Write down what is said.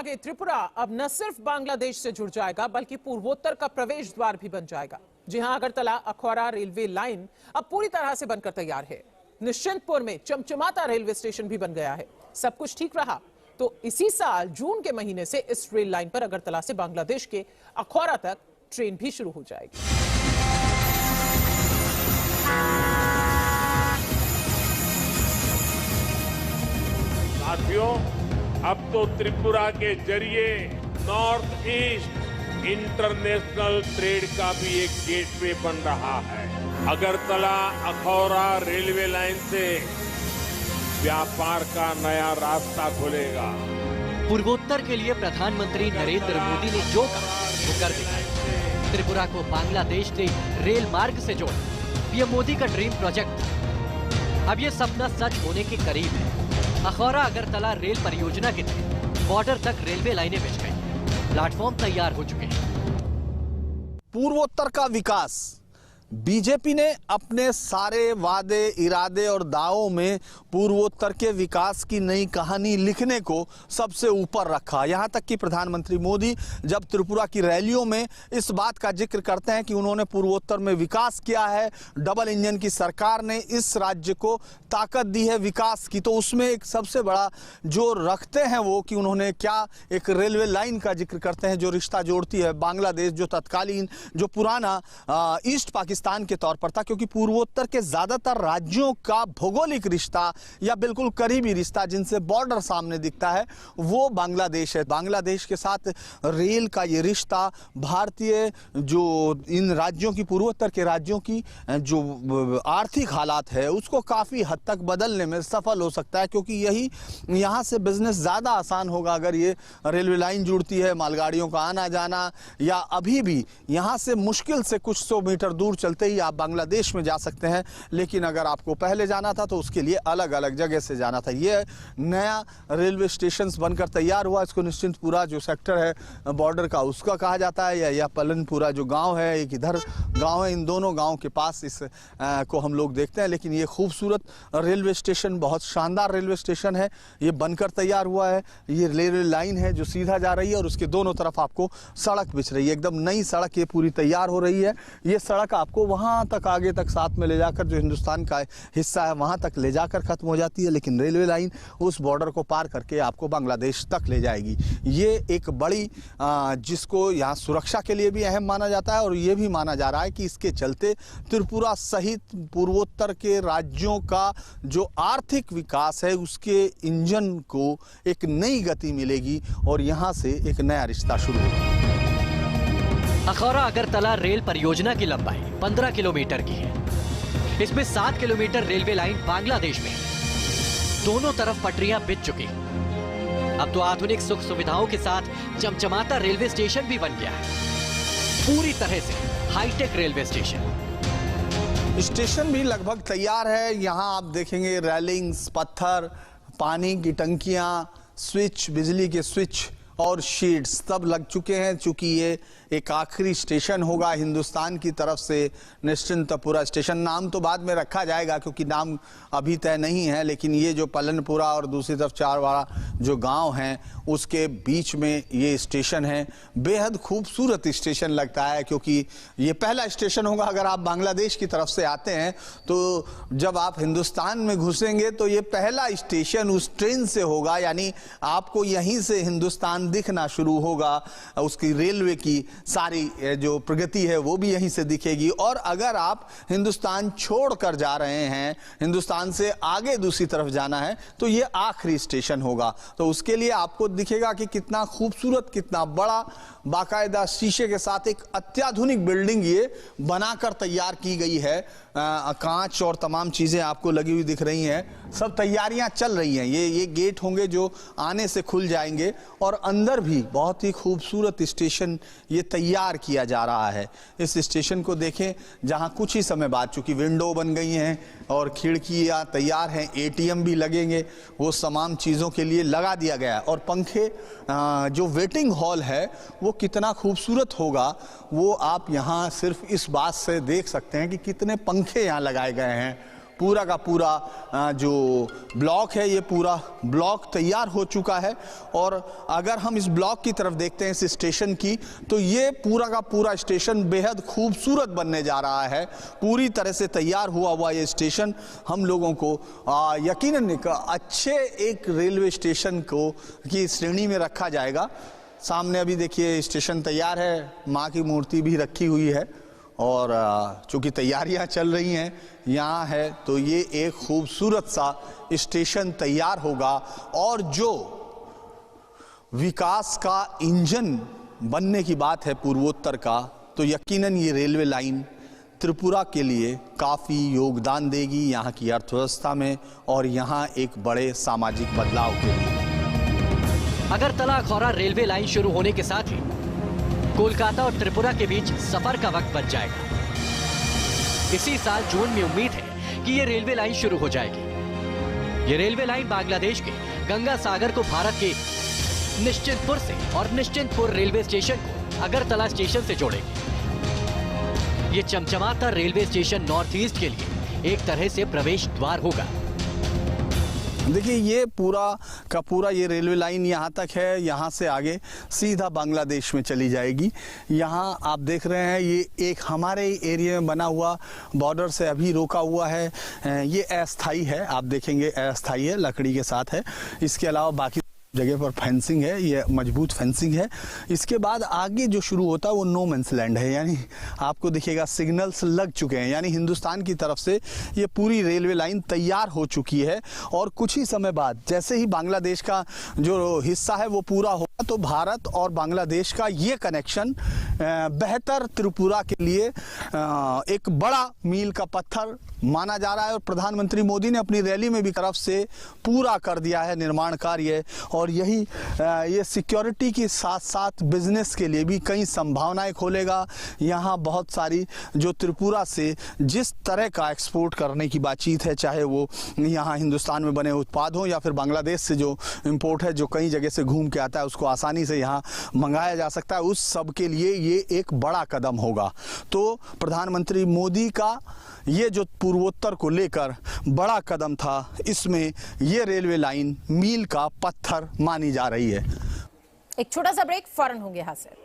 आगे त्रिपुरा अब न सिर्फ बांग्लादेश से जुड़ जाएगा बल्कि पूर्वोत्तर का प्रवेश द्वार भी बन जाएगा। जी हां, अगरतला अखौरा रेलवे लाइन अब पूरी तरह से बनकर तैयार है। निश्चिंतपुर में चमचमाता रेलवे स्टेशन भी बन गया है। सब कुछ ठीक रहा तो इसी साल जून के महीने से इस रेल लाइन पर अगरतला से बांग्लादेश के अखौरा तक ट्रेन भी शुरू हो जाएगी। साथियों, अब तो त्रिपुरा के जरिए नॉर्थ ईस्ट इंटरनेशनल ट्रेड का भी एक गेटवे बन रहा है। अगरतला अखौरा रेलवे लाइन से व्यापार का नया रास्ता खुलेगा। पूर्वोत्तर के लिए प्रधानमंत्री नरेंद्र मोदी ने जो कहा वो कर दिखाया। त्रिपुरा को बांग्लादेश से रेल मार्ग से जोड़ पीएम मोदी का ड्रीम प्रोजेक्ट अब ये सपना सच होने के करीब है। अखौरा अगरतला रेल परियोजना के तहत बॉर्डर तक रेलवे लाइनें बिछ गई, प्लेटफॉर्म तैयार हो चुके हैं। पूर्वोत्तर का विकास बीजेपी ने अपने सारे वादे इरादे और दावों में पूर्वोत्तर के विकास की नई कहानी लिखने को सबसे ऊपर रखा। यहां तक कि प्रधानमंत्री मोदी जब त्रिपुरा की रैलियों में इस बात का जिक्र करते हैं कि उन्होंने पूर्वोत्तर में विकास किया है, डबल इंजन की सरकार ने इस राज्य को ताकत दी है विकास की, तो उसमें एक सबसे बड़ा जो रखते हैं वो कि उन्होंने क्या एक रेलवे लाइन का जिक्र करते हैं जो रिश्ता जोड़ती है बांग्लादेश, जो तत्कालीन जो पुराना ईस्ट पाकिस्तान के तौर पर था, क्योंकि पूर्वोत्तर के ज्यादातर राज्यों का भौगोलिक रिश्ता या बिल्कुल करीबी रिश्ता जिनसे बॉर्डर सामने दिखता है वो बांग्लादेश है। बांग्लादेश के साथ रेल का ये रिश्ता भारतीय जो इन राज्यों की पूर्वोत्तर के राज्यों की जो आर्थिक हालात है उसको काफी हद तक बदलने में सफल हो सकता है, क्योंकि यही यहाँ से बिजनेस ज्यादा आसान होगा अगर ये रेलवे लाइन जुड़ती है, मालगाड़ियों का आना जाना, या अभी भी यहाँ से मुश्किल से कुछ 100 मीटर दूर चलते ही आप बांग्लादेश में जा सकते हैं, लेकिन अगर आपको पहले जाना था तो उसके लिए अलग अलग जगह से जाना था। ये नया रेलवे स्टेशन बनकर तैयार हुआ। इसको निश्चिंतपुरा जो सेक्टर है बॉर्डर का उसका कहा जाता है, या पलनपुरा जो गांव है, एक इधर गांव है, इन दोनों गांव के पास इस को हम लोग देखते हैं। लेकिन ये खूबसूरत रेलवे स्टेशन, बहुत शानदार रेलवे स्टेशन है, ये बनकर तैयार हुआ है। ये रेलवे लाइन है जो सीधा जा रही है और उसके दोनों तरफ आपको सड़क बिछ रही है, एकदम नई सड़क ये पूरी तैयार हो रही है। ये सड़क आपको वहां तक आगे तक साथ में ले जाकर जो हिंदुस्तान का हिस्सा है वहां तक ले जाकर खत्म हो जाती है, लेकिन रेलवे लाइन उस बॉर्डर को पार करके आपको बांग्लादेश तक ले जाएगी। ये एक बड़ी जिसको यहाँ सुरक्षा के लिए भी अहम माना जाता है, और ये भी माना जा रहा है कि इसके चलते त्रिपुरा सहित पूर्वोत्तर के राज्यों का जो आर्थिक विकास है उसके इंजन को एक नई गति मिलेगी और यहाँ से एक नया रिश्ता शुरू होगा। अखौरा अगरतला रेल परियोजना की लंबाई 15 किलोमीटर की है। इसमें 7 किलोमीटर रेलवे लाइन बांग्लादेश में, दोनों तरफ पटरियां बिछ चुकी। अब तो आधुनिक सुख सुविधाओं के साथ चमचमाता रेलवे स्टेशन भी बन गया है, पूरी तरह से हाईटेक रेलवे स्टेशन भी लगभग तैयार है। यहाँ आप देखेंगे रेलिंग्स, पत्थर, पानी की टंकियां, स्विच, बिजली के स्विच और शीट्स सब लग चुके हैं। चूंकि ये एक आखिरी स्टेशन होगा हिंदुस्तान की तरफ से निश्चिंतपुरा स्टेशन। नाम तो बाद में रखा जाएगा क्योंकि नाम अभी तय नहीं है, लेकिन ये जो पलनपुरा और दूसरी तरफ चारवाड़ा जो गांव हैं उसके बीच में ये स्टेशन है। बेहद खूबसूरत स्टेशन लगता है क्योंकि ये पहला स्टेशन होगा अगर आप बांग्लादेश की तरफ से आते हैं तो जब आप हिंदुस्तान में घुसेंगे तो ये पहला स्टेशन उस ट्रेन से होगा, यानी आपको यहीं से हिंदुस्तान दिखना शुरू होगा। उसकी रेलवे की सारी जो प्रगति है वो भी यहीं से दिखेगी। और अगर आप हिंदुस्तान छोड़कर जा रहे हैं, हिंदुस्तान से आगे दूसरी तरफ जाना है, तो ये आखिरी स्टेशन होगा। तो उसके लिए आपको दिखेगा कि कितना खूबसूरत, कितना बड़ा, बाकायदा शीशे के साथ एक अत्याधुनिक बिल्डिंग ये बनाकर तैयार की गई है। कांच और तमाम चीजें आपको लगी हुई दिख रही हैं। सब तैयारियां चल रही हैं। ये गेट होंगे जो आने से खुल जाएंगे और अंदर भी बहुत ही खूबसूरत स्टेशन ये तैयार किया जा रहा है। इस स्टेशन को देखें जहां कुछ ही समय बाद चूंकि विंडो बन गई हैं और खिड़कियां तैयार हैं, एटीएम भी लगेंगे, वो तमाम चीज़ों के लिए लगा दिया गया है। और पंखे, जो वेटिंग हॉल है वो कितना खूबसूरत होगा वो आप यहाँ सिर्फ इस बात से देख सकते हैं कि कितने पंखे यहाँ लगाए गए हैं। पूरा का पूरा जो ब्लॉक है ये पूरा ब्लॉक तैयार हो चुका है। और अगर हम इस ब्लॉक की तरफ देखते हैं इस स्टेशन की, तो ये पूरा का पूरा स्टेशन बेहद खूबसूरत बनने जा रहा है। पूरी तरह से तैयार हुआ ये स्टेशन हम लोगों को यकीनन एक अच्छे एक रेलवे स्टेशन को की श्रेणी में रखा जाएगा। सामने अभी देखिए स्टेशन तैयार है, माँ की मूर्ति भी रखी हुई है और चूँकि तैयारियां चल रही हैं यहाँ है, तो ये एक खूबसूरत सा स्टेशन तैयार होगा। और जो विकास का इंजन बनने की बात है पूर्वोत्तर का, तो यकीनन ये रेलवे लाइन त्रिपुरा के लिए काफ़ी योगदान देगी यहाँ की अर्थव्यवस्था में और यहाँ एक बड़े सामाजिक बदलाव के लिए। अगरतला अखौरा रेलवे लाइन शुरू होने के साथ ही कोलकाता और त्रिपुरा के बीच सफर का वक्त बच जाएगा। इसी साल जून में उम्मीद है कि ये रेलवे लाइन शुरू हो जाएगी। ये रेलवे लाइन बांग्लादेश के गंगा सागर को भारत के निश्चिंतपुर से और निश्चिंतपुर रेलवे स्टेशन को अगरतला स्टेशन से जोड़ेगी। ये चमचमाता रेलवे स्टेशन नॉर्थ ईस्ट के लिए एक तरह से प्रवेश द्वार होगा। देखिए ये पूरा का पूरा ये रेलवे लाइन यहाँ तक है, यहाँ से आगे सीधा बांग्लादेश में चली जाएगी। यहाँ आप देख रहे हैं ये एक हमारे एरिया में बना हुआ बॉर्डर से अभी रोका हुआ है, ये अस्थाई है, आप देखेंगे अस्थाई है, लकड़ी के साथ है। इसके अलावा बाकी जगह पर फेंसिंग है, ये मजबूत फेंसिंग है। इसके बाद आगे जो शुरू होता है वो नो मैंस लैंड है, यानी आपको दिखेगा सिग्नल्स लग चुके हैं, यानी हिंदुस्तान की तरफ से ये पूरी रेलवे लाइन तैयार हो चुकी है। और कुछ ही समय बाद जैसे ही बांग्लादेश का जो हिस्सा है वो पूरा होगा, तो भारत और बांग्लादेश का ये कनेक्शन बेहतर त्रिपुरा के लिए एक बड़ा मील का पत्थर माना जा रहा है। और प्रधानमंत्री मोदी ने अपनी रैली में भी तरफ से पूरा कर दिया है निर्माण कार्य। और यही ये सिक्योरिटी के साथ साथ बिजनेस के लिए भी कई संभावनाएं खोलेगा। यहाँ बहुत सारी जो त्रिपुरा से जिस तरह का एक्सपोर्ट करने की बातचीत है, चाहे वो यहाँ हिंदुस्तान में बने उत्पाद हों या फिर बांग्लादेश से जो इंपोर्ट है, जो कई जगह से घूम के आता है, उसको आसानी से यहाँ मंगाया जा सकता है, उस सब के लिए ये एक बड़ा कदम होगा। तो प्रधानमंत्री मोदी का ये जो पूर्वोत्तर को लेकर बड़ा कदम था, इसमें ये रेलवे लाइन मील का पत्थर मानी जा रही है। एक छोटा सा ब्रेक, फौरन होंगे हासिल।